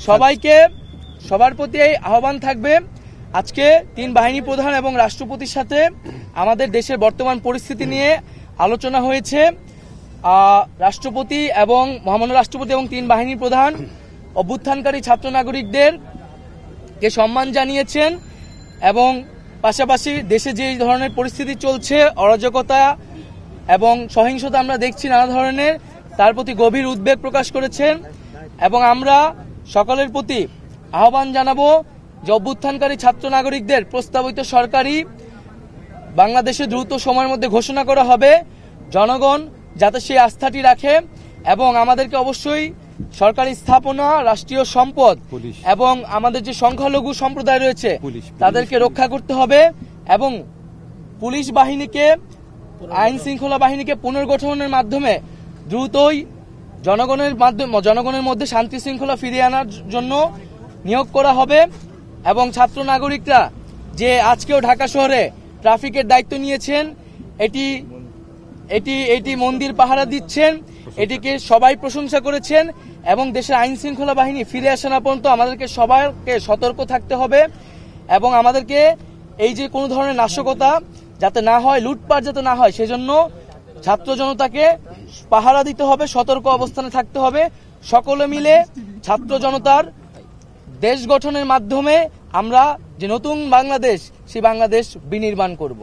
সবাইকে সবার প্রতি এই আহ্বান থাকবে, আজকে তিন বাহিনী প্রধান এবং রাষ্ট্রপতির সাথে আমাদের দেশের বর্তমান পরিস্থিতি নিয়ে আলোচনা হয়েছে। রাষ্ট্রপতি এবং মহামান্য রাষ্ট্রপতি এবং তিন বাহিনী প্রধান অভ্যুত্থানকারী ছাত্র নাগরিকদেরকে সম্মান জানিয়েছেন এবং পাশাপাশি দেশে যে ধরনের পরিস্থিতি চলছে, অরাজকতা এবং সহিংসতা আমরা দেখছি নানা ধরনের, তার প্রতি গভীর উদ্বেগ প্রকাশ করেছেন এবং আমরা সকলের প্রতি আহ্বান জানাবো যে অভ্যুত্থানকারী ছাত্র নাগরিকদের প্রস্তাবিত সরকারি বাংলাদেশে দ্রুত সময়ের মধ্যে ঘোষণা করা হবে। জনগণ যাতে সেই আস্থাটি রাখে এবং আমাদেরকে অবশ্যই সরকারি স্থাপনা, রাষ্ট্রীয় সম্পদ এবং আমাদের যে সংখ্যালঘু সম্প্রদায় রয়েছে তাদেরকে রক্ষা করতে হবে এবং পুলিশ বাহিনীকে, আইন শৃঙ্খলা বাহিনীকে পুনর্গঠনের মাধ্যমে দ্রুতই জনগণের মধ্যে শান্তি শৃঙ্খলা ফিরিয়ে আনার জন্য নিয়োগ করা হবে এবং ছাত্র নাগরিকরা যে আজকেও ঢাকা শহরে ট্রাফিকের দায়িত্ব নিয়েছেন, এটি মন্দির পাহারা দিচ্ছেন, এটিকে সবাই প্রশংসা করেছেন এবং দেশের আইন শৃঙ্খলা বাহিনী ফিরে আসা না পর্যন্ত আমাদেরকে সবাইকে সতর্ক থাকতে হবে এবং আমাদেরকে এই যে কোনো ধরনের নাশকতা যাতে না হয়, লুটপাট যাতে না হয়, সেজন্য ছাত্র জনতাকে পাহারা দিতে হবে, সতর্ক অবস্থানে থাকতে হবে। সকলে মিলে ছাত্র জনতার দেশ গঠনের মাধ্যমে আমরা যে নতুন বাংলাদেশ, সেই বাংলাদেশ বিনির্মাণ করব।